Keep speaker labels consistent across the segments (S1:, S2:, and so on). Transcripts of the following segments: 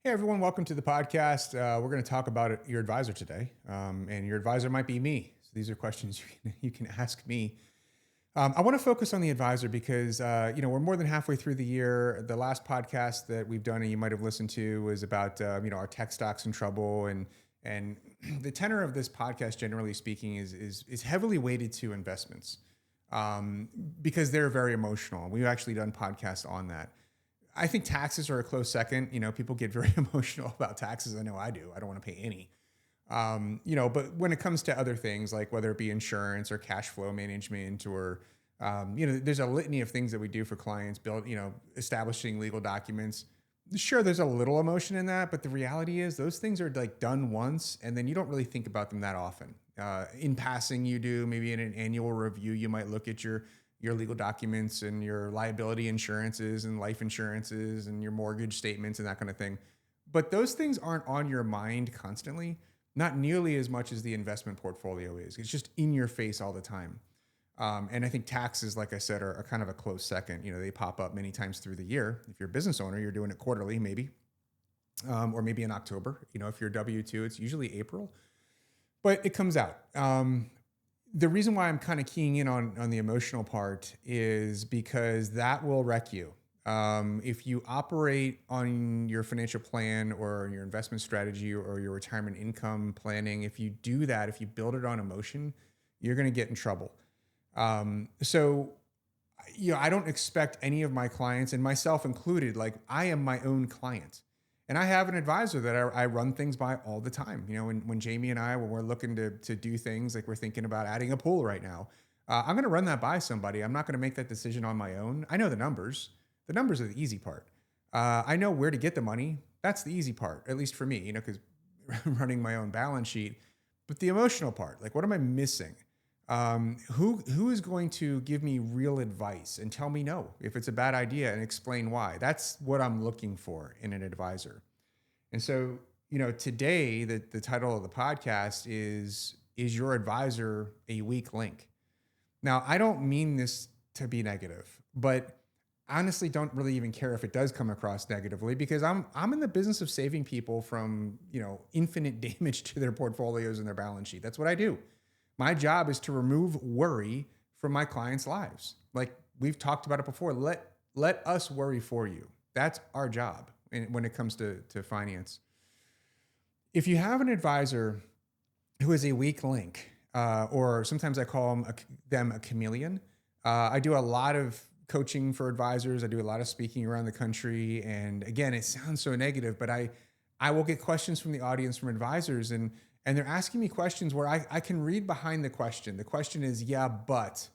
S1: Hey everyone, welcome to the podcast. We're going to talk about your advisor today, and your advisor might be me. So these are questions you can ask me. I want to focus on the advisor because we're more than halfway through the year. The last podcast that we've done, and you might have listened to, was about our tech stocks in trouble, and the tenor of this podcast, generally speaking, is heavily weighted to investments because they're very emotional. We've actually done podcasts on that. I think taxes are a close second. People get very emotional about taxes. I know I do. I don't want to pay any. But when it comes to other things, like whether it be insurance or cash flow management or, there's a litany of things that we do for clients, establishing legal documents. Sure, there's a little emotion in that, but the reality is those things are like done once, and then you don't really think about them that often. In passing, you do. Maybe in an annual review, you might look at your legal documents and your liability insurances and life insurances and your mortgage statements and that kind of thing. But those things aren't on your mind constantly, not nearly as much as the investment portfolio is. It's just in your face all the time. And I think taxes, like I said, are kind of a close second. They pop up many times through the year. If you're a business owner, you're doing it quarterly, maybe, or maybe in October. If you're W-2, it's usually April, but it comes out. The reason why I'm kind of keying in on the emotional part is because that will wreck you. If you operate on your financial plan or your investment strategy or your retirement income planning, if you do that, if you build it on emotion, you're going to get in trouble. I don't expect any of my clients, and myself included, like I am my own client. And I have an advisor that I run things by all the time. When Jamie and when we're looking to do things, like we're thinking about adding a pool right now, I'm going to run that by somebody. I'm not going to make that decision on my own. I know the numbers. The numbers are the easy part. I know where to get the money. That's the easy part, at least for me, because running my own balance sheet. But the emotional part, like what am I missing? Who is going to give me real advice and tell me no if it's a bad idea and explain why? That's what I'm looking for in an advisor. And so, today the title of the podcast is your advisor a weak link? Now, I don't mean this to be negative, but honestly don't really even care if it does come across negatively, because I'm in the business of saving people from, infinite damage to their portfolios and their balance sheet. That's what I do. My job is to remove worry from my clients' lives. Like we've talked about it before. Let us worry for you. That's our job when it comes to finance. If you have an advisor who is a weak link, or sometimes I call them a chameleon. I do a lot of coaching for advisors. I do a lot of speaking around the country. And again, it sounds so negative, but I will get questions from the audience from advisors, and they're asking me questions where I can read behind the question. The question is, yeah, but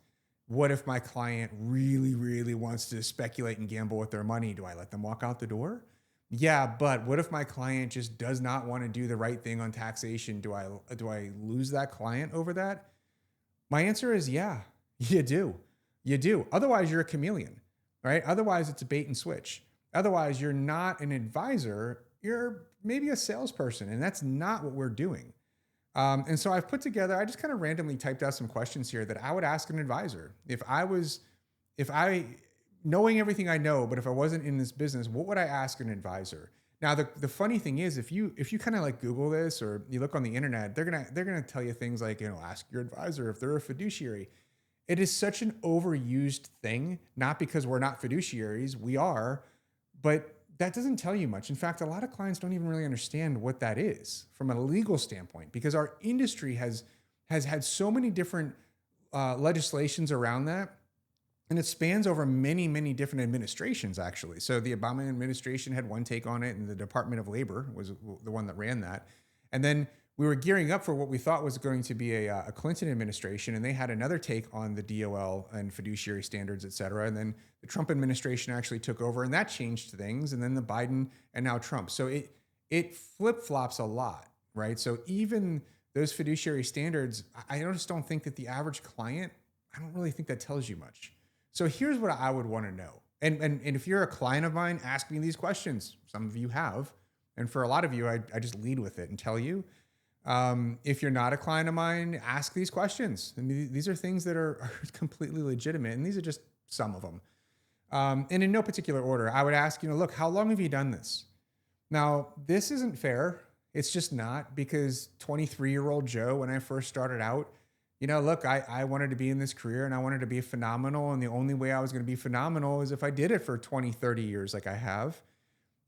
S1: what if my client really, really wants to speculate and gamble with their money? Do I let them walk out the door? Yeah, but what if my client just does not want to do the right thing on taxation? Do I lose that client over that? My answer is yeah, you do. You do. Otherwise, you're a chameleon, right? Otherwise, it's a bait and switch. Otherwise, you're not an advisor. You're maybe a salesperson, and that's not what we're doing. And so I've put together, I just kind of randomly typed out some questions here that I would ask an advisor. If I, knowing everything I know, but if I wasn't in this business, what would I ask an advisor? Now, the funny thing is, if you kind of like Google this or you look on the internet, they're gonna tell you things like, ask your advisor if they're a fiduciary. It is such an overused thing, not because we're not fiduciaries, we are, but that doesn't tell you much. In fact, a lot of clients don't even really understand what that is from a legal standpoint, because our industry has had so many different legislations around that, and it spans over many, many different administrations, actually. So the Obama administration had one take on it, and the Department of Labor was the one that ran that. And then we were gearing up for what we thought was going to be a Clinton administration, and they had another take on the DOL and fiduciary standards, et cetera. And then the Trump administration actually took over, and that changed things. And then the Biden and now Trump. So it flip-flops a lot, right? So even those fiduciary standards, I just don't think that the average client, I don't really think that tells you much. So here's what I would want to know. And if you're a client of mine, ask me these questions. Some of you have. And for a lot of you, I just lead with it and tell you. If you're not a client of mine, ask these questions. And these are things that are completely legitimate. And these are just some of them. And in no particular order, I would ask, look, how long have you done this? Now, this isn't fair. It's just not, because 23-year-old Joe, when I first started out, look, I wanted to be in this career and I wanted to be phenomenal. And the only way I was going to be phenomenal is if I did it for 20, 30 years like I have.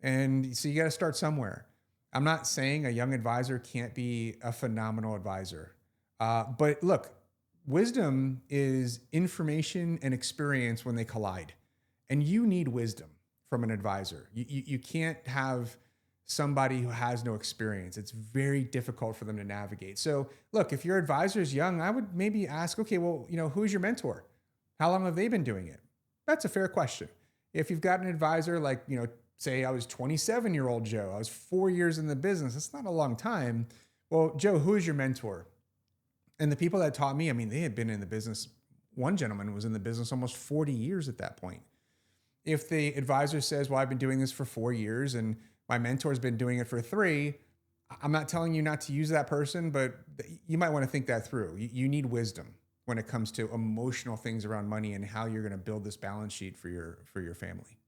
S1: And so you got to start somewhere. I'm not saying a young advisor can't be a phenomenal advisor. But look, wisdom is information and experience when they collide. And you need wisdom from an advisor. You can't have somebody who has no experience. It's very difficult for them to navigate. So look, if your advisor is young, I would maybe ask, okay, well, who's your mentor? How long have they been doing it? That's a fair question. If you've got an advisor like, say I was 27-year-old Joe, I was 4 years in the business. That's not a long time. Well, Joe, who is your mentor? And the people that taught me, I mean, they had been in the business. One gentleman was in the business almost 40 years at that point. If the advisor says, well, I've been doing this for 4 years and my mentor's been doing it for 3, I'm not telling you not to use that person, but you might want to think that through. You need wisdom when it comes to emotional things around money and how you're going to build this balance sheet for your family.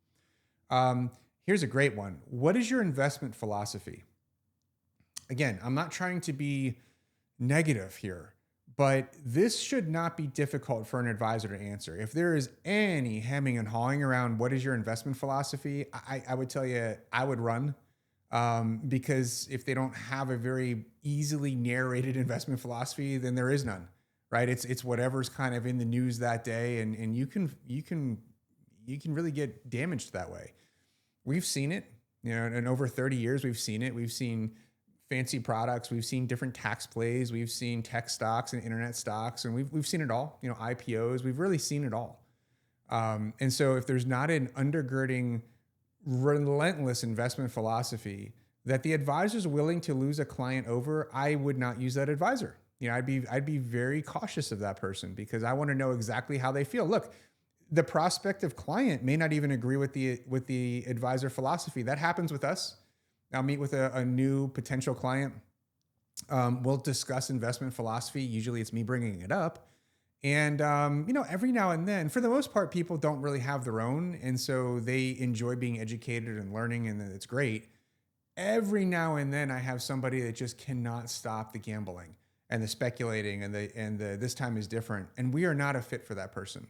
S1: Here's a great one. What is your investment philosophy? Again, I'm not trying to be negative here, but this should not be difficult for an advisor to answer. If there is any hemming and hawing around what is your investment philosophy, I would tell you I would run, because if they don't have a very easily narrated investment philosophy, then there is none, right? It's whatever's kind of in the news that day, and you can really get damaged that way. We've seen it, in over 30 years, we've seen it. We've seen fancy products. We've seen different tax plays. We've seen tech stocks and internet stocks, and we've seen it all, IPOs. We've really seen it all. And so if there's not an undergirding, relentless investment philosophy that the advisor's willing to lose a client over, I would not use that advisor. I'd be very cautious of that person, because I want to know exactly how they feel. Look, the prospective client may not even agree with the advisor philosophy. That happens with us. I'll meet with a new potential client. We'll discuss investment philosophy. Usually it's me bringing it up. And, every now and then, for the most part, people don't really have their own. And so they enjoy being educated and learning, and it's great. Every now and then I have somebody that just cannot stop the gambling and the speculating and the this time is different. And we are not a fit for that person.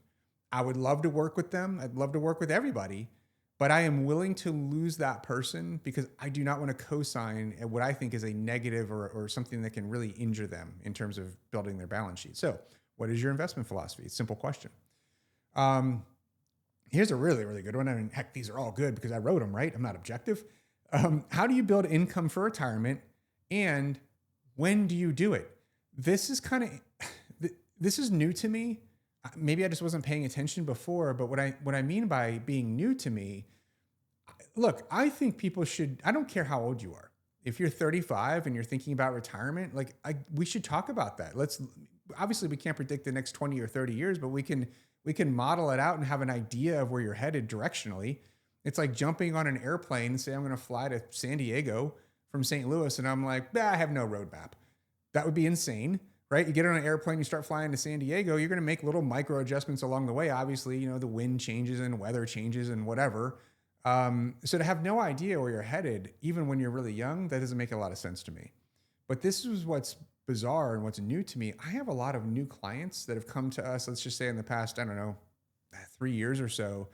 S1: I would love to work with them. I'd love to work with everybody. But I am willing to lose that person because I do not want to co-sign what I think is a negative or something that can really injure them in terms of building their balance sheet. So what is your investment philosophy? It's a simple question. Here's a really, really good one. I mean, heck, these are all good because I wrote them, right? I'm not objective. How do you build income for retirement, and when do you do it? This is this is new to me. Maybe I just wasn't paying attention before, but what I mean by being new to me, look, I think people should, I don't care how old you are. If you're 35 and you're thinking about retirement, we should talk about that. Obviously we can't predict the next 20 or 30 years, but we can model it out and have an idea of where you're headed directionally. It's like jumping on an airplane and say, I'm going to fly to San Diego from St. Louis. And I'm like, I have no roadmap. That would be insane. Right? You get on an airplane, you start flying to San Diego, you're going to make little micro adjustments along the way. Obviously, the wind changes and weather changes and whatever. So to have no idea where you're headed, even when you're really young, that doesn't make a lot of sense to me. But this is what's bizarre and what's new to me. I have a lot of new clients that have come to us, let's just say in the past, 3 years or so.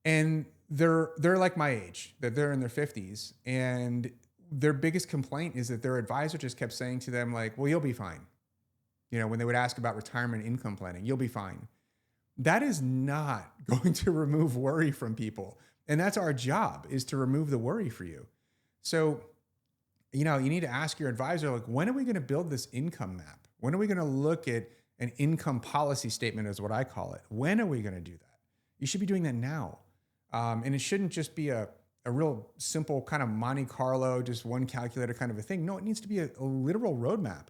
S1: And they're like my age, that they're in their 50s. And their biggest complaint is that their advisor just kept saying to them, like, well, you'll be fine. When they would ask about retirement income planning, you'll be fine. That is not going to remove worry from people. And that's our job, is to remove the worry for you. So, you need to ask your advisor, like, when are we going to build this income map? When are we going to look at an income policy statement, is what I call it? When are we going to do that? You should be doing that now. And it shouldn't just be a real simple kind of Monte Carlo, just one calculator kind of a thing. No, it needs to be a literal roadmap.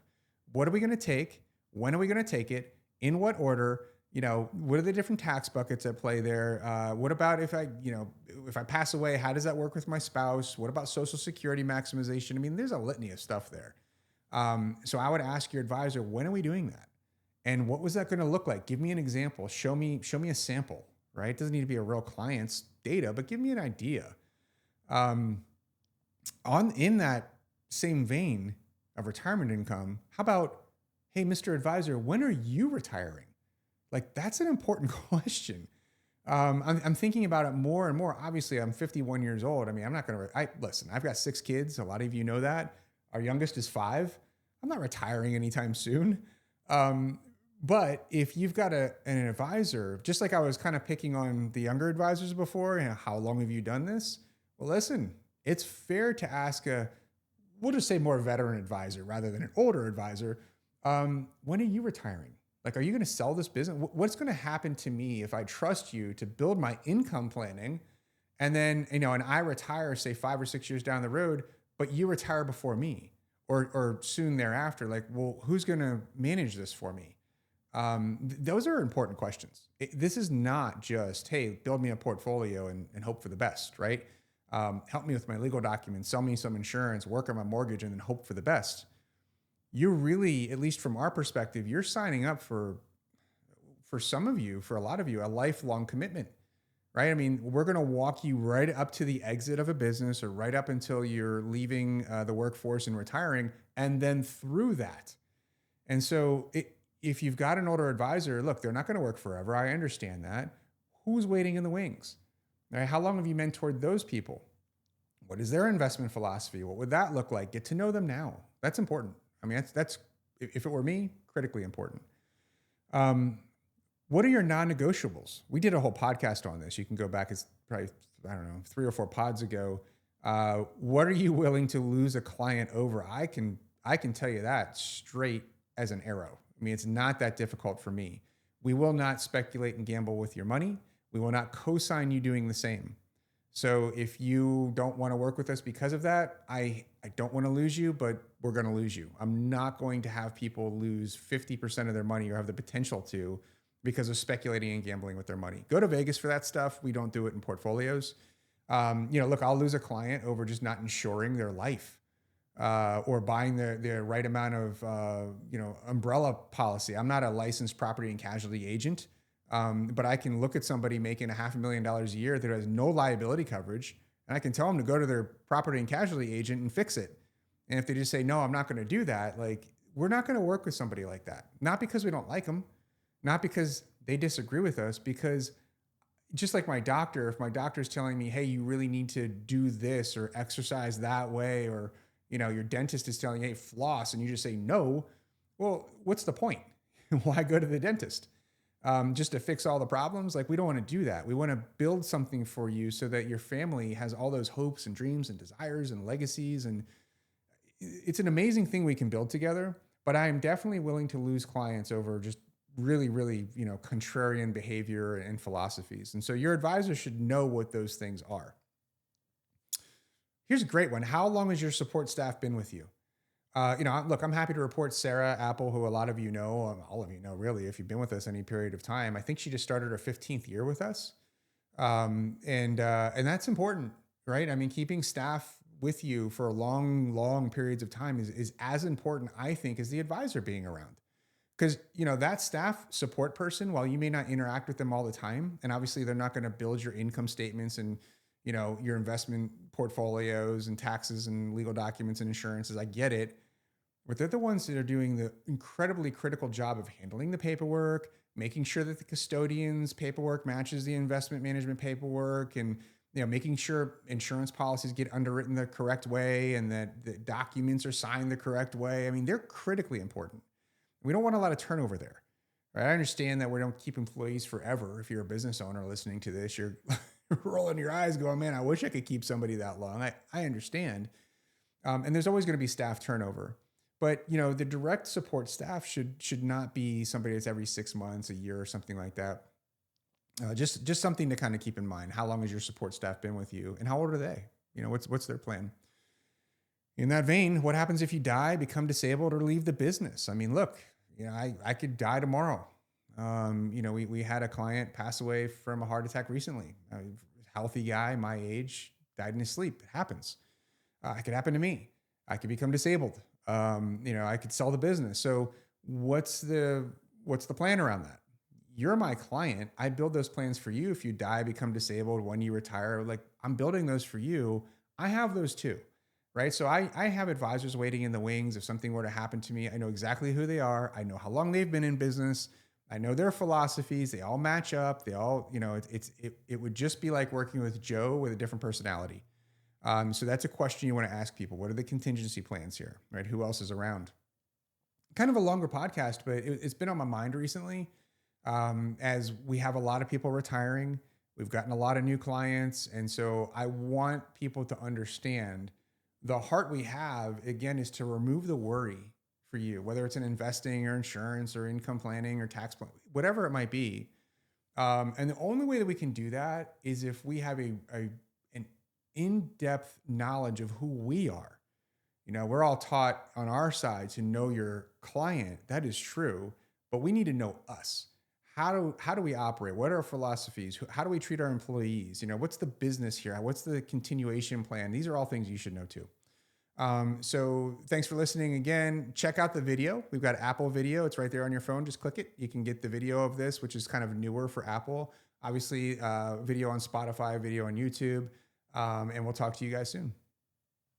S1: What are we going to take? When are we going to take it? In what order? What are the different tax buckets at play there? What about if I pass away, how does that work with my spouse? What about Social Security maximization? I mean, there's a litany of stuff there. So I would ask your advisor, when are we doing that? And what was that going to look like? Give me an example. Show me a sample, right? It doesn't need to be a real client's data, but give me an idea. In that same vein of retirement income, how about, hey, Mr. Advisor, when are you retiring? Like, that's an important question. I'm thinking about it more and more. Obviously, I'm 51 years old. I mean, I'm not going to, listen, I've got 6 kids. A lot of you know that. Our youngest is 5. I'm not retiring anytime soon. Um, but if you've got an advisor, just like I was kind of picking on the younger advisors before, how long have you done this? Well, listen, it's fair to ask we'll just say more veteran advisor rather than an older advisor. When are you retiring? Like, are you going to sell this business? What's going to happen to me if I trust you to build my income planning and then, and I retire, say 5 or 6 years down the road, but you retire before me or soon thereafter? Like, well, who's going to manage this for me? Those are important questions. This is not just, hey, build me a portfolio and hope for the best, right? Help me with my legal documents, sell me some insurance, work on my mortgage, and then hope for the best. You're really, at least from our perspective, you're signing up for some of you, for a lot of you, a lifelong commitment, right? I mean, we're going to walk you right up to the exit of a business or right up until you're leaving the workforce and retiring, and then through that. And so if you've got an older advisor, look, they're not going to work forever. I understand that. Who's waiting in the wings? Right? How long have you mentored those people? What is their investment philosophy? What would that look like? Get to know them now. That's important. I mean, that's if it were me, critically important. What are your non-negotiables? We did a whole podcast on this. You can go back. It's probably, I don't know, 3 or 4 pods ago. What are you willing to lose a client over? I can tell you that straight as an arrow. I mean, it's not that difficult for me. We will not speculate and gamble with your money. We will not co-sign you doing the same. So if you don't want to work with us because of that, I don't want to lose you, but we're going to lose you. I'm not going to have people lose 50% of their money or have the potential to because of speculating and gambling with their money. Go to Vegas for that stuff. We don't do it in portfolios. Look, I'll lose a client over just not insuring their life or buying the right amount of, umbrella policy. I'm not a licensed property and casualty agent. But I can look at somebody making $500,000 a year that has no liability coverage, and I can tell them to go to their property and casualty agent and fix it. And if they just say, no, I'm not going to do that, like, we're not going to work with somebody like that. Not because we don't like them, not because they disagree with us, because just like my doctor, if my doctor's telling me, hey, you really need to do this or exercise that way, or, your dentist is telling you, hey, floss, and you just say no, well, what's the point? Why go to the dentist? Just to fix all the problems? Like, we don't want to do that. We want to build something for you so that your family has all those hopes and dreams and desires and legacies. And it's an amazing thing we can build together, but I am definitely willing to lose clients over just really, really, contrarian behavior and philosophies. And so your advisor should know what those things are. Here's a great one. How long has your support staff been with you? Look, I'm happy to report Sarah Apple, who a lot of you know, all of you know, really, if you've been with us any period of time. I think she just started her 15th year with us. And that's important, right? I mean, keeping staff with you for long, long periods of time is as important, I think, as the advisor being around. Because, that staff support person, while you may not interact with them all the time, and obviously they're not going to build your income statements and, your investment portfolios and taxes and legal documents and insurances, I get it. But they're the ones that are doing the incredibly critical job of handling the paperwork, making sure that the custodian's paperwork matches the investment management paperwork, and making sure insurance policies get underwritten the correct way and that the documents are signed the correct way. I mean, they're critically important. We don't want a lot of turnover there. Right? I understand that we don't keep employees forever. If you're a business owner listening to this, you're rolling your eyes going, man, I wish I could keep somebody that long. I understand. And there's always going to be staff turnover. But, the direct support staff should not be somebody that's every 6 months, a year, or something like that. Just something to kind of keep in mind. How long has your support staff been with you, and how old are they? What's their plan? In that vein, what happens if you die, become disabled, or leave the business? I mean, look, I could die tomorrow. We had a client pass away from a heart attack recently. A healthy guy, my age, died in his sleep. It happens. It could happen to me. I could become disabled. I could sell the business. So what's the plan around that? You're my client. I build those plans for you. If you die, become disabled, when you retire, like, I'm building those for you. I have those too. right? So I have advisors waiting in the wings. If something were to happen to me, I know exactly who they are. I know how long they've been in business. I know their philosophies. They all match up. They all, it would just be like working with Joe with a different personality. So that's a question you want to ask people. What are the contingency plans here, right? Who else is around? Kind of a longer podcast, but it's been on my mind recently, as we have a lot of people retiring. We've gotten a lot of new clients. And so I want people to understand the heart we have, again, is to remove the worry for you, whether it's in investing or insurance or income planning or tax plan, whatever it might be. And the only way that we can do that is if we have an in-depth knowledge of who we are. We're all taught on our side to know your client. That is true, but we need to know us. How do we operate? What are our philosophies? How do we treat our employees? What's the business here? What's the continuation plan? These are all things you should know too. So thanks for listening again. Check out the video. We've got Apple Video. It's right there on your phone. Just click it. You can get the video of this, which is kind of newer for Apple. Obviously, video on Spotify, video on YouTube. And we'll talk to you guys soon.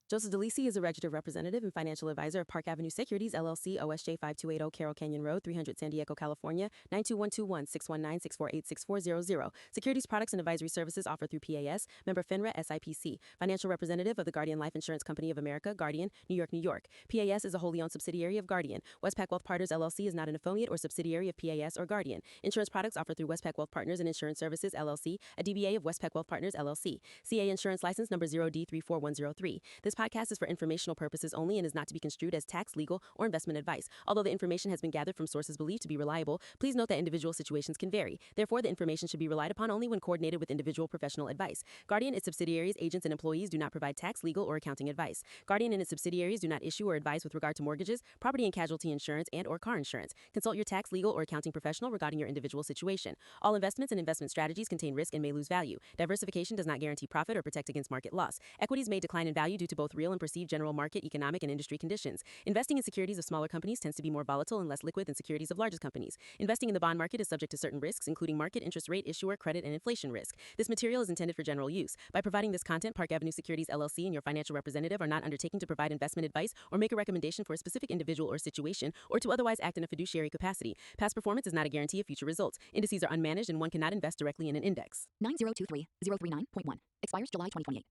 S2: Joseph DeLisi is a registered representative and financial advisor of Park Avenue Securities, LLC, OSJ 5280 Carroll Canyon Road, 300 San Diego, California, 92121 619 648 Securities products and advisory services offered through PAS, member FINRA, SIPC. Financial representative of the Guardian Life Insurance Company of America, Guardian, New York, New York. PAS is a wholly owned subsidiary of Guardian. WestPac Wealth Partners, LLC is not an affiliate or subsidiary of PAS or Guardian. Insurance products offered through WestPac Wealth Partners and Insurance Services, LLC, a DBA of WestPac Wealth Partners, LLC. CA Insurance License number 0D34103. This podcast is for informational purposes only and is not to be construed as tax, legal, or investment advice. Although the information has been gathered from sources believed to be reliable, please note that individual situations can vary. Therefore, the information should be relied upon only when coordinated with individual professional advice. Guardian, its subsidiaries, agents, and employees do not provide tax, legal, or accounting advice. Guardian and its subsidiaries do not issue or advise with regard to mortgages, property and casualty insurance, and/or car insurance. Consult your tax, legal, or accounting professional regarding your individual situation. All investments and investment strategies contain risk and may lose value. Diversification does not guarantee profit or protect against market loss. Equities may decline in value due to both real and perceived general market, economic, and industry conditions. Investing in securities of smaller companies tends to be more volatile and less liquid than securities of larger companies. Investing in the bond market is subject to certain risks, including market, interest rate, issuer, credit, and inflation risk. This material is intended for general use. By providing this content, Park Avenue Securities LLC and your financial representative are not undertaking to provide investment advice or make a recommendation for a specific individual or situation, or to otherwise act in a fiduciary capacity. Past performance is not a guarantee of future results. Indices are unmanaged and one cannot invest directly in an index.
S3: 9023 039.1 expires July 2028.